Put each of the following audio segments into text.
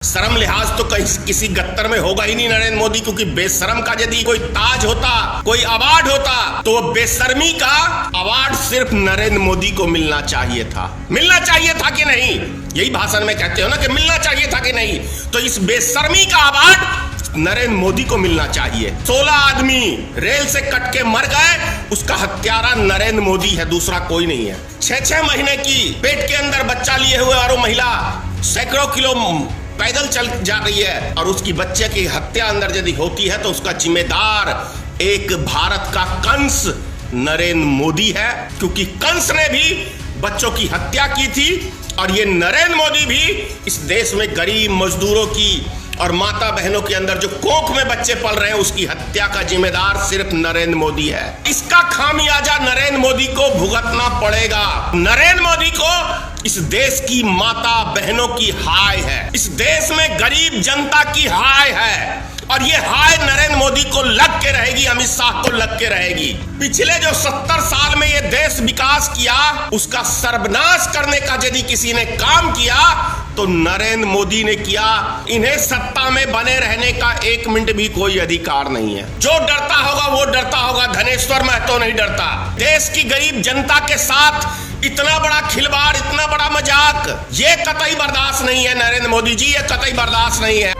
शर्म लिहाज तो किसी गत्तर में होगा ही नहीं नरेंद्र मोदी, क्योंकि बेशरम का यदि कोई ताज होता, कोई अवार्ड होता, तो वो बेशर्मी का अवार्ड सिर्फ नरेंद्र मोदी को मिलना चाहिए था। मिलना चाहिए था कि नहीं? यही भाषण में कहते हो ना कि मिलना चाहिए था कि नहीं? तो इस बेशर्मी का अवार्ड नरेंद्र मोदी को मिलना चाहिए। 16 आदमी रेल से कट के मर गए, उसका हत्यारा नरेंद्र मोदी है, दूसरा कोई नहीं है। 6-6 महीने की पेट के अंदर बच्चा लिए हुए और वो महिला सैकड़ों किलो पैदल चल जा रही है, और उसकी बच्चे की हत्या अंदर यदि होती है तो उसका जिम्मेदार एक भारत का कंस नरेंद्र मोदी है, क्योंकि कंस ने भी बच्चों की हत्या की थी। और ये नरेंद्र मोदी भी इस देश में गरीब मजदूरों की और माता बहनों के अंदर जो कोख में बच्चे पल रहे हैं, उसकी हत्या का जिम्मेदार सिर्फ नरेंद्र मोदी है। इसका खामियाजा नरेंद्र मोदी को भुगतना पड़ेगा। नरेंद्र मोदी को इस देश की माता बहनों की हाय है, इस देश में गरीब जनता की हाय है, और ये हाय नरेंद्र मोदी को लग के रहेगी, अमित शाह को लग के रहेगी। पिछले जो 70 साल में ये देश विकास किया, उसका सर्वनाश करने का यदि किसी ने काम किया तो नरेंद्र मोदी ने किया। इन्हें सत्ता में बने रहने का 1 मिनट भी कोई अधिकार नहीं है। जो डरता होगा वो डरता होगा, धनेश्वर महतो नहीं डरता। देश की गरीब जनता के साथ इतना बड़ा खिलवाड़, इतना बड़ा मजाक, ये कतई बर्दाश्त नहीं है नरेंद्र मोदी जी, ये कतई बर्दाश्त नहीं है।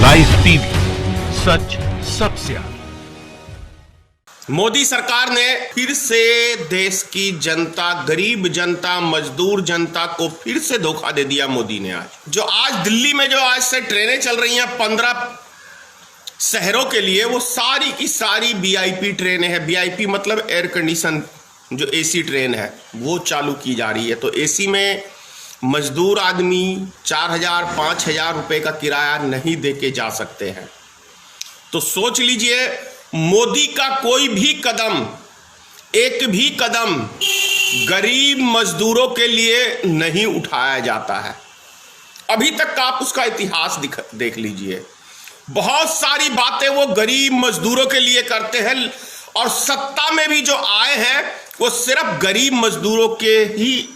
लाइव टीवी, सच सबसे आगे। मोदी सरकार ने फिर से देश की जनता, गरीब जनता, मजदूर जनता को फिर से धोखा दे दिया मोदी ने। आज दिल्ली में जो आज से ट्रेनें चल रही हैं 15 शहरों के लिए, वो सारी की सारी वीआईपी ट्रेनें हैं। वीआईपी मतलब एयर कंडीशन, जो एसी ट्रेन है वो चालू की जा रही है। तो एसी में मजदूर आदमी 4,000-5,000 रुपए का किराया नहीं दे के जा सकते हैं। तो सोच लीजिए, मोदी का कोई भी कदम, एक भी कदम गरीब मजदूरों के लिए नहीं उठाया जाता है। अभी तक आप उसका इतिहास देख लीजिए। बहुत सारी बातें वो गरीब मजदूरों के लिए करते हैं, और सत्ता में भी जो आए हैं वो सिर्फ गरीब मजदूरों के ही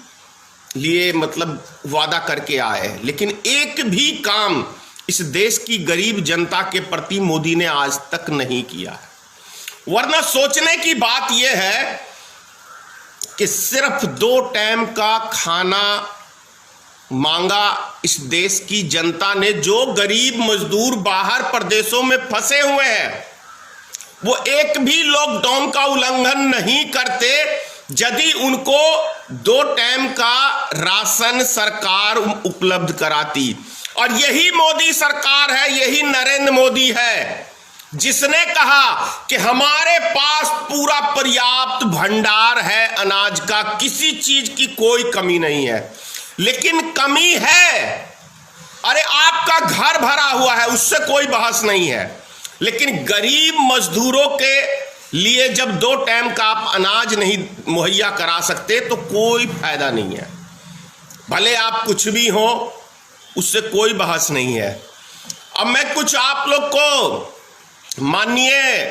लिए मतलब वादा करके आए हैं, लेकिन एक भी काम इस देश की गरीब जनता के प्रति मोदी ने आज तक नहीं किया है। वरना सोचने की बात यह है कि सिर्फ 2 टाइम का खाना मांगा इस देश की जनता ने। जो गरीब मजदूर बाहर प्रदेशों में फंसे हुए हैं, वो एक भी लॉकडाउन का उल्लंघन नहीं करते यदि उनको 2 टाइम का राशन सरकार उपलब्ध कराती। और यही मोदी सरकार है, यही नरेंद्र मोदी है जिसने कहा कि हमारे पास पूरा पर्याप्त भंडार है अनाज का, किसी चीज की कोई कमी नहीं है। लेकिन कमी है, अरे आपका घर भरा हुआ है, उससे कोई बहस नहीं है, लेकिन गरीब मजदूरों के लिए जब 2 टाइम का आप अनाज नहीं मुहैया करा सकते तो कोई फायदा नहीं है। भले आप कुछ भी हो, उससे कोई बहस नहीं है। अब मैं कुछ आप लोग को माननीय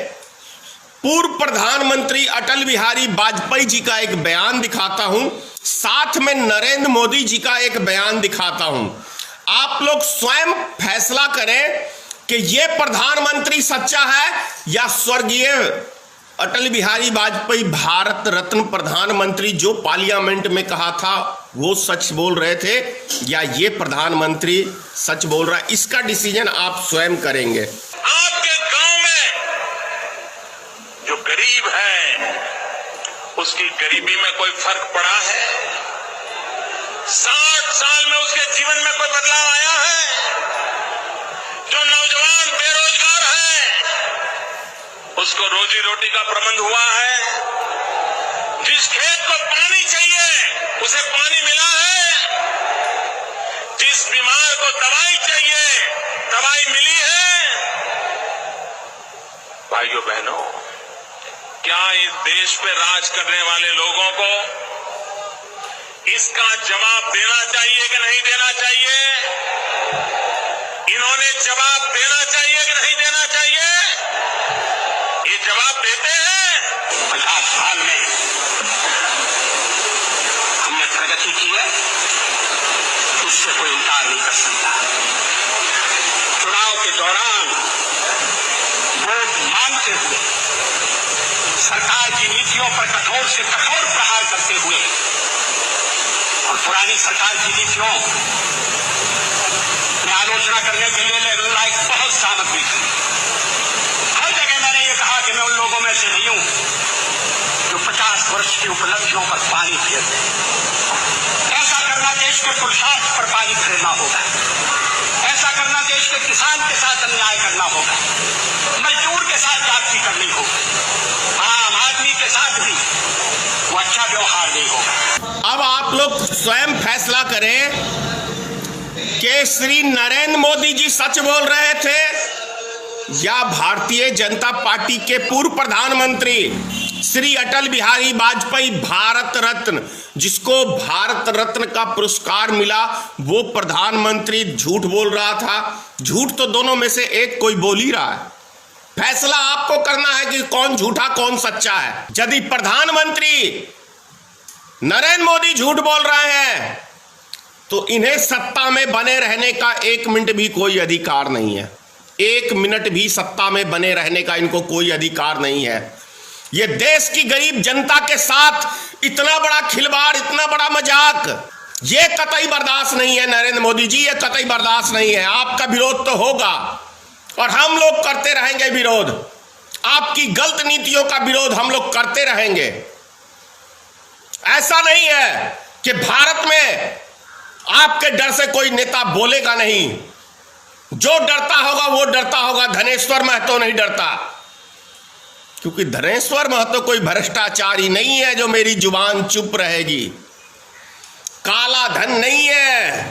पूर्व प्रधानमंत्री अटल बिहारी वाजपेयी जी का एक बयान दिखाता हूं, साथ में नरेंद्र मोदी जी का एक बयान दिखाता हूं। आप लोग स्वयं फैसला करें कि यह प्रधानमंत्री सच्चा है या स्वर्गीय अटल बिहारी वाजपेयी भारत रत्न प्रधानमंत्री जो पार्लियामेंट में कहा था वो सच बोल रहे थे, या ये प्रधानमंत्री सच बोल रहा है। इसका डिसीजन आप स्वयं करेंगे। आपके गांव में जो गरीब है, उसकी गरीबी में कोई फर्क पड़ा है? 60 साल में उसके जीवन में कोई बदलाव आया है? जो नौजवान बेरोजगार है, उसको रोजी रोटी का प्रबंध हुआ है? जिस खेत को पानी चाहिए उसे पानी मिला है? जिस बीमार को दवाई चाहिए दवाई मिली है? भाइयों बहनों, क्या इस देश पे राज करने वाले लोगों को इसका जवाब देना चाहिए कि नहीं देना चाहिए? इन्होंने जवाब देना चाहिए कि नहीं देना चाहिए? ये जवाब देते हैं। 50 साल में हमने प्रगति की है, उससे कोई इनकार नहीं कर सकता। चुनाव के दौरान वोट मांगते हुए, सरकार की नीतियों पर कठोर से कठोर प्रहार करते हुए और पुरानी सरकार की नीतियों में आलोचना करने के लिए लायक बहुत सामग्री थी। हर जगह मैंने ये कहा कि मैं उन लोगों में से नहीं हूं जो 50 वर्ष की उपलब्धियों पर पानी फेर दें। ऐसा करना देश के पुरुषार्थ पर पानी फेरना होगा। ऐसा करना देश के किसान के साथ अन्याय करना होगा, मजदूर के साथ जाति करनी होगी, आम आदमी के साथ भी वो अच्छा व्यवहार नहीं होगा। अब आप लोग स्वयं फैसला करें कि श्री नरेंद्र मोदी जी सच बोल रहे थे या भारतीय जनता पार्टी के पूर्व प्रधानमंत्री श्री अटल बिहारी वाजपेयी, भारत रत्न, जिसको भारत रत्न का पुरस्कार मिला, वो प्रधानमंत्री झूठ बोल रहा था। झूठ तो दोनों में से एक कोई बोल ही रहा है। फैसला आपको करना है कि कौन झूठा कौन सच्चा है। यदि प्रधानमंत्री नरेंद्र मोदी झूठ बोल रहे हैं तो इन्हें सत्ता में बने रहने का 1 मिनट भी कोई अधिकार नहीं है। 1 मिनट भी सत्ता में बने रहने का इनको कोई अधिकार नहीं है। ये देश की गरीब जनता के साथ इतना बड़ा खिलवाड़, इतना बड़ा मजाक, ये कतई बर्दाश्त नहीं है नरेंद्र मोदी जी, ये कतई बर्दाश्त नहीं है। आपका विरोध तो होगा और हम लोग करते रहेंगे विरोध। आपकी गलत नीतियों का विरोध हम लोग करते रहेंगे। ऐसा नहीं है कि भारत में आपके डर से कोई नेता बोलेगा नहीं। जो डरता होगा वो डरता होगा, धनेश्वर महतो नहीं डरता, क्योंकि धनेश्वर महतो कोई भ्रष्टाचारी नहीं है जो मेरी जुबान चुप रहेगी। काला धन नहीं है,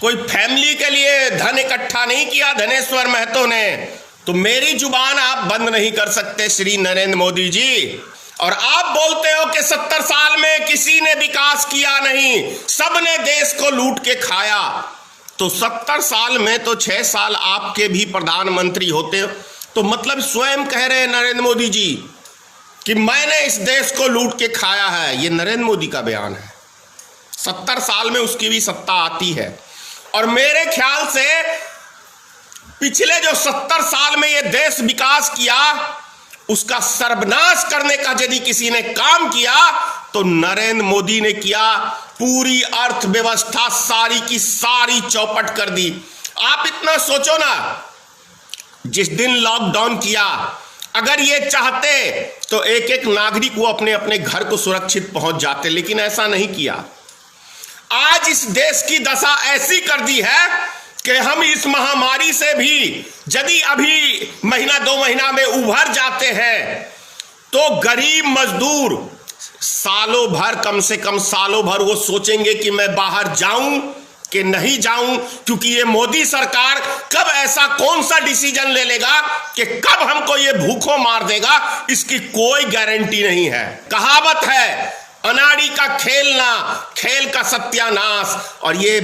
कोई फैमिली के लिए धन इकट्ठा नहीं किया धनेश्वर महतो ने, तो मेरी जुबान आप बंद नहीं कर सकते श्री नरेंद्र मोदी जी। और आप बोलते हो कि 70 साल में किसी ने विकास किया नहीं, सबने देश को लूट के खाया। तो 70 साल में तो 6 साल आपके भी प्रधानमंत्री होते, तो मतलब स्वयं कह रहे हैं नरेंद्र मोदी जी कि मैंने इस देश को लूट के खाया है। ये नरेंद्र मोदी का बयान है। 70 साल में उसकी भी सत्ता आती है। और मेरे ख्याल से पिछले जो 70 साल में ये देश विकास किया, उसका सर्वनाश करने का यदि किसी ने काम किया तो नरेंद्र मोदी ने किया। पूरी अर्थव्यवस्था सारी की सारी चौपट कर दी। आप इतना सोचो ना, जिस दिन लॉकडाउन किया, अगर ये चाहते तो एक एक नागरिक वो अपने अपने घर को सुरक्षित पहुंच जाते, लेकिन ऐसा नहीं किया। आज इस देश की दशा ऐसी कर दी है कि हम इस महामारी से भी यदि अभी महीना 2 महीना में उभर जाते हैं तो गरीब मजदूर सालों भर, कम से कम सालों भर वो सोचेंगे कि मैं बाहर जाऊं कि नहीं जाऊं, क्योंकि ये मोदी सरकार कब ऐसा कौन सा डिसीजन ले लेगा कि कब हमको ये भूखों मार देगा, इसकी कोई गारंटी नहीं है। कहावत है, अनाड़ी का खेलना, खेल का सत्यानाश। और ये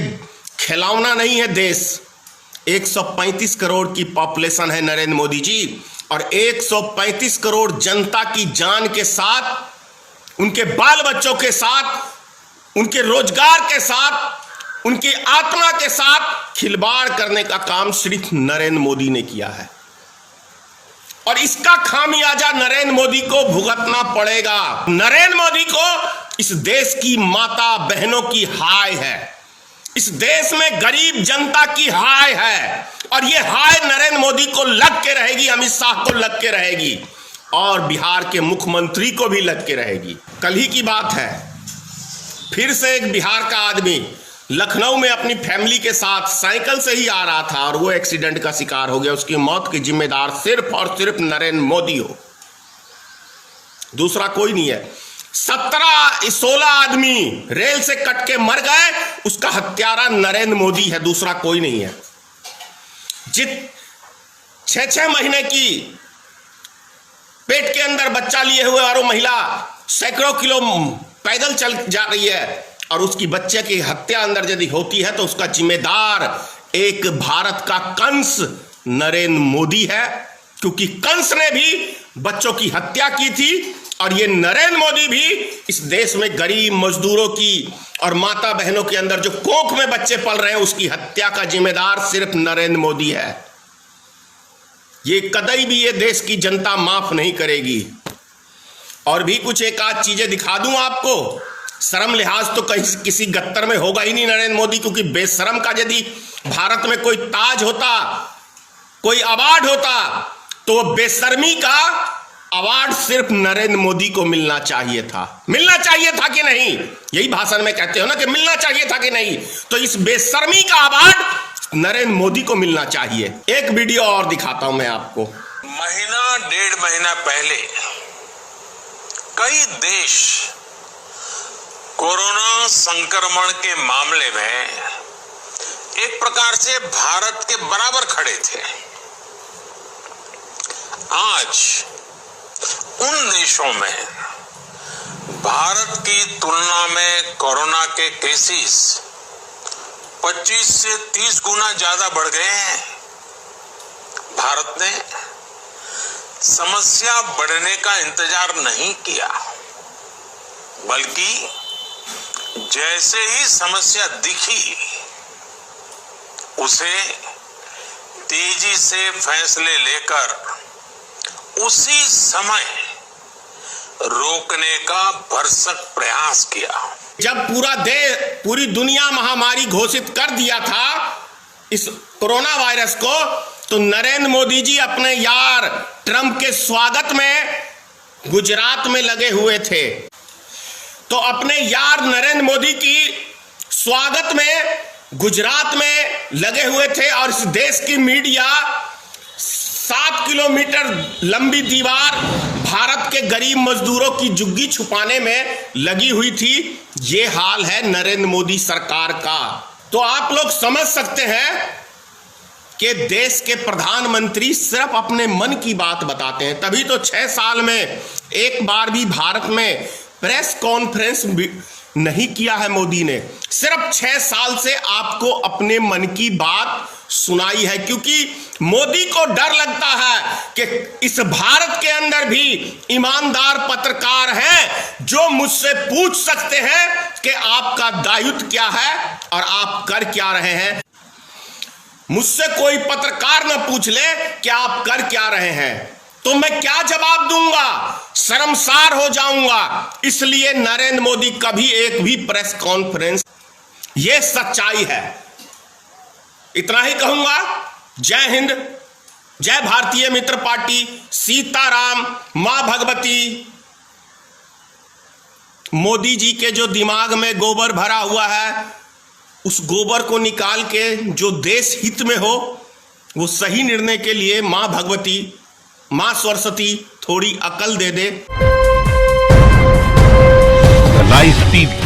खिलौना नहीं है देश। 135 करोड़ की पॉपुलेशन है नरेंद्र मोदी जी, और 135 करोड़ जनता की जान के साथ, उनके बाल बच्चों के साथ, उनके रोजगार के साथ, उनकी आत्मा के साथ खिलवाड़ करने का काम सिर्फ नरेंद्र मोदी ने किया है। और इसका खामियाजा नरेंद्र मोदी को भुगतना पड़ेगा। नरेंद्र मोदी को इस देश की माता बहनों की हाय है, इस देश में गरीब जनता की हाय है, और ये हाय नरेंद्र मोदी को लग के रहेगी, अमित शाह को लग के रहेगी, और बिहार के मुख्यमंत्री को भी लग के रहेगी। कल ही की बात है, फिर से एक बिहार का आदमी लखनऊ में अपनी फैमिली के साथ साइकिल से ही आ रहा था और वो एक्सीडेंट का शिकार हो गया। उसकी मौत के जिम्मेदार सिर्फ और सिर्फ नरेंद्र मोदी हो, दूसरा कोई नहीं है। 16 आदमी रेल से कट के मर गए, उसका हत्यारा नरेंद्र मोदी है, दूसरा कोई नहीं है। 6 महीने की पेट के अंदर बच्चा लिए हुए और वो महिला सैकड़ों किलो पैदल चल जा रही है, और उसकी बच्चे की हत्या अंदर यदि होती है तो उसका जिम्मेदार एक भारत का कंस नरेंद्र मोदी है, क्योंकि कंस ने भी बच्चों की हत्या की थी और ये नरेंद्र मोदी भी इस देश में गरीब मजदूरों की और माता बहनों के अंदर जो कोख में बच्चे पल रहे हैं उसकी हत्या का जिम्मेदार सिर्फ नरेंद्र मोदी है। ये कतई भी ये देश की जनता माफ नहीं करेगी। और भी कुछ एक आध चीजें दिखा दूं आपको। शर्म लिहाज तो कहीं किसी गत्तर में होगा ही नहीं नरेंद्र मोदी, क्योंकि बेशरम का यदि भारत में कोई ताज होता, कोई अवार्ड होता, तो बेशर्मी का अवार्ड सिर्फ नरेंद्र मोदी को मिलना चाहिए था। मिलना चाहिए था कि नहीं? यही भाषण में कहते हो ना कि मिलना चाहिए था कि नहीं। तो इस बेशर्मी का अवार्ड नरेंद्र मोदी को मिलना चाहिए। एक वीडियो और दिखाता हूं मैं आपको। महीना डेढ़ महीना पहले कई देश कोरोना संक्रमण के मामले में एक प्रकार से भारत के बराबर खड़े थे। आज उन देशों में भारत की तुलना में कोरोना के केसेस 25 से 30 गुना ज्यादा बढ़ गए हैं। भारत ने समस्या बढ़ने का इंतजार नहीं किया, बल्कि जैसे ही समस्या दिखी उसे तेजी से फैसले लेकर उसी समय रोकने का भरसक प्रयास किया। जब पूरी दुनिया महामारी घोषित कर दिया था इस कोरोना वायरस को, तो नरेंद्र मोदी जी अपने यार ट्रंप के स्वागत में गुजरात में लगे हुए थे। तो अपने यार नरेंद्र मोदी की स्वागत में गुजरात में लगे हुए थे और इस देश की मीडिया 7 किलोमीटर लंबी दीवार भारत के गरीब मजदूरों की झुग्गी छुपाने में लगी हुई थी। ये हाल है नरेंद्र मोदी सरकार का। तो आप लोग समझ सकते हैं कि देश के प्रधानमंत्री सिर्फ अपने मन की बात बताते हैं। तभी तो 6 साल में एक बार भी भारत में प्रेस कॉन्फ्रेंस नहीं किया है मोदी ने। सिर्फ 6 साल से आपको अपने मन की बात सुनाई है, क्योंकि मोदी को डर लगता है कि इस भारत के अंदर भी ईमानदार पत्रकार हैं जो मुझसे पूछ सकते हैं कि आपका दायित्व क्या है और आप कर क्या रहे हैं। मुझसे कोई पत्रकार न पूछ ले कि आप कर क्या रहे हैं, तो मैं क्या जवाब दूंगा? शर्मसार हो जाऊंगा। इसलिए नरेंद्र मोदी कभी एक भी प्रेस कॉन्फ्रेंस, यह सच्चाई है। इतना ही कहूंगा। जय हिंद, जय भारतीय मित्र पार्टी, सीताराम, मां भगवती। मोदी जी के जो दिमाग में गोबर भरा हुआ है, उस गोबर को निकाल के जो देश हित में हो वो सही निर्णय के लिए मां भगवती, मां सरस्वती थोड़ी अकल दे दे। लाइव टीवी,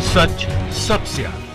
सच सबसे आगे।